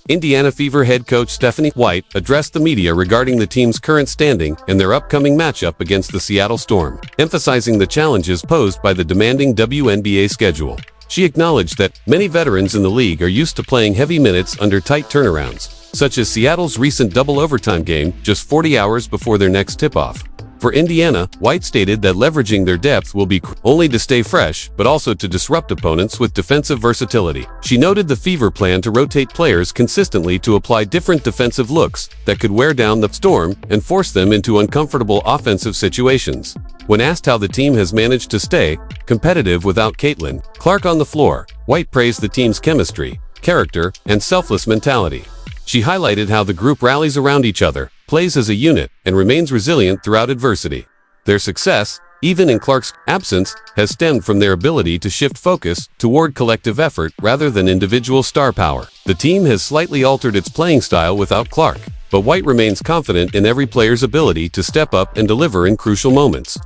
Indiana Fever head coach Stephanie White addressed the media regarding the team's current standing and their upcoming matchup against the Seattle Storm, emphasizing the challenges posed by the demanding WNBA schedule. She acknowledged that many veterans in the league are used to playing heavy minutes under tight turnarounds, such as Seattle's recent double overtime game just 40 hours before their next tip-off. For Indiana, White stated that leveraging their depth will be only to stay fresh, but also to disrupt opponents with defensive versatility. She noted the Fever plan to rotate players consistently to apply different defensive looks that could wear down the Storm and force them into uncomfortable offensive situations. When asked how the team has managed to stay competitive without Caitlin Clark on the floor, White praised the team's chemistry, character, and selfless mentality. She highlighted how the group rallies around each other, plays as a unit, and remains resilient throughout adversity. Their success, even in Clark's absence, has stemmed from their ability to shift focus toward collective effort rather than individual star power. The team has slightly altered its playing style without Clark, but White remains confident in every player's ability to step up and deliver in crucial moments.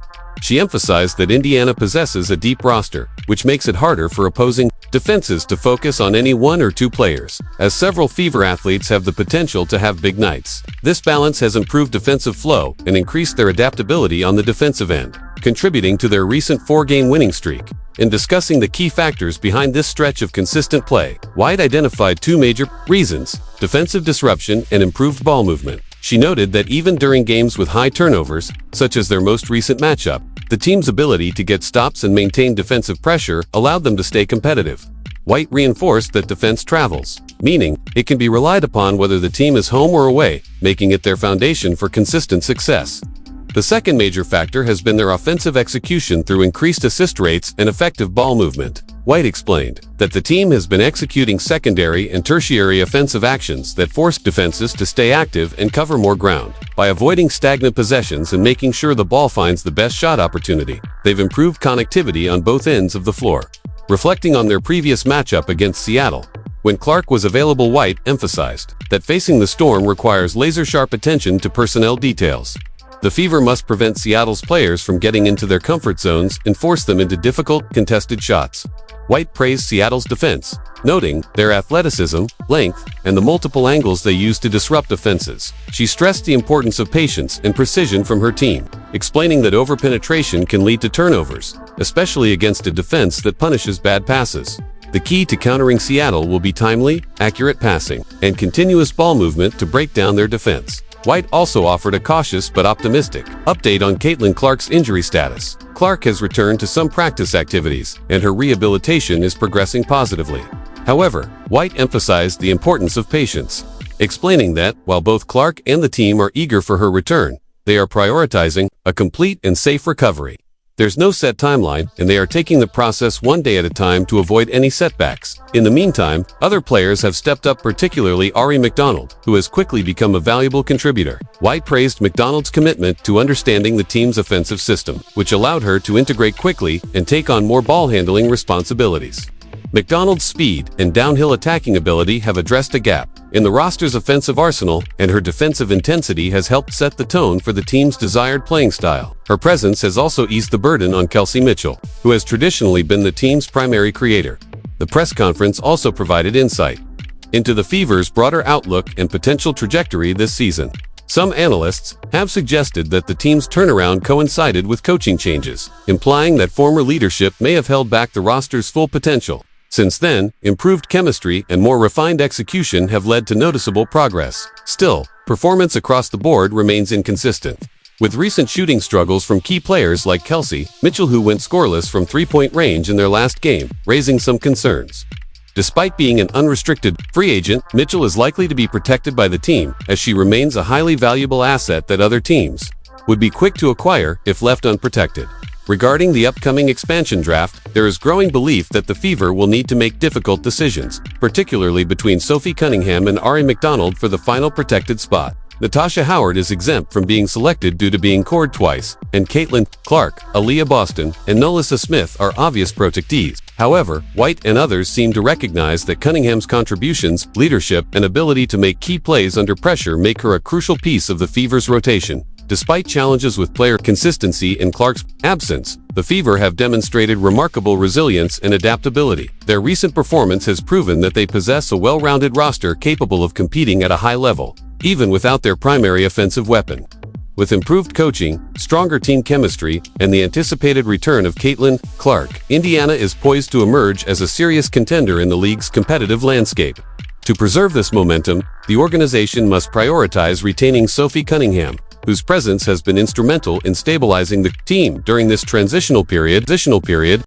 She emphasized that Indiana possesses a deep roster, which makes it harder for opposing defenses to focus on any one or two players, as several Fever athletes have the potential to have big nights. This balance has improved defensive flow and increased their adaptability on the defensive end, contributing to their recent 4-game winning streak. In discussing the key factors behind this stretch of consistent play, White identified two major reasons: defensive disruption and improved ball movement. She noted that even during games with high turnovers, such as their most recent matchup, the team's ability to get stops and maintain defensive pressure allowed them to stay competitive. White reinforced that defense travels, meaning it can be relied upon whether the team is home or away, making it their foundation for consistent success. The second major factor has been their offensive execution through increased assist rates and effective ball movement. White explained that the team has been executing secondary and tertiary offensive actions that force defenses to stay active and cover more ground. By avoiding stagnant possessions and making sure the ball finds the best shot opportunity, they've improved connectivity on both ends of the floor. Reflecting on their previous matchup against Seattle, when Clark was available, White emphasized that facing the Storm requires laser-sharp attention to personnel details. The Fever must prevent Seattle's players from getting into their comfort zones and force them into difficult, contested shots. White praised Seattle's defense, noting their athleticism, length, and the multiple angles they use to disrupt offenses. She stressed the importance of patience and precision from her team, explaining that over-penetration can lead to turnovers, especially against a defense that punishes bad passes. The key to countering Seattle will be timely, accurate passing, and continuous ball movement to break down their defense. White also offered a cautious but optimistic update on Caitlin Clark's injury status. Clark has returned to some practice activities, and her rehabilitation is progressing positively. However, White emphasized the importance of patience, explaining that, while both Clark and the team are eager for her return, they are prioritizing a complete and safe recovery. There's no set timeline, and they are taking the process one day at a time to avoid any setbacks. In the meantime, other players have stepped up, particularly Ari McDonald, who has quickly become a valuable contributor. White praised McDonald's commitment to understanding the team's offensive system, which allowed her to integrate quickly and take on more ball-handling responsibilities. McDonald's speed and downhill attacking ability have addressed a gap in the roster's offensive arsenal, and her defensive intensity has helped set the tone for the team's desired playing style. Her presence has also eased the burden on Kelsey Mitchell, who has traditionally been the team's primary creator. The press conference also provided insight into the Fever's broader outlook and potential trajectory this season. Some analysts have suggested that the team's turnaround coincided with coaching changes, implying that former leadership may have held back the roster's full potential. Since then, improved chemistry and more refined execution have led to noticeable progress. Still, performance across the board remains inconsistent, with recent shooting struggles from key players like Kelsey Mitchell, who went scoreless from three-point range in their last game, raising some concerns. Despite being an unrestricted free agent, Mitchell is likely to be protected by the team, as she remains a highly valuable asset that other teams would be quick to acquire if left unprotected. Regarding the upcoming expansion draft, there is growing belief that the Fever will need to make difficult decisions, particularly between Sophie Cunningham and Ari McDonald for the final protected spot. Natasha Howard is exempt from being selected due to being cored twice, and Caitlin Clark, Aaliyah Boston, and Nolissa Smith are obvious protectees. However, White and others seem to recognize that Cunningham's contributions, leadership, and ability to make key plays under pressure make her a crucial piece of the Fever's rotation. Despite challenges with player consistency in Clark's absence, the Fever have demonstrated remarkable resilience and adaptability. Their recent performance has proven that they possess a well-rounded roster capable of competing at a high level, even without their primary offensive weapon. With improved coaching, stronger team chemistry, and the anticipated return of Caitlin Clark, Indiana is poised to emerge as a serious contender in the league's competitive landscape. To preserve this momentum, the organization must prioritize retaining Sophie Cunningham, whose presence has been instrumental in stabilizing the team during this transitional period.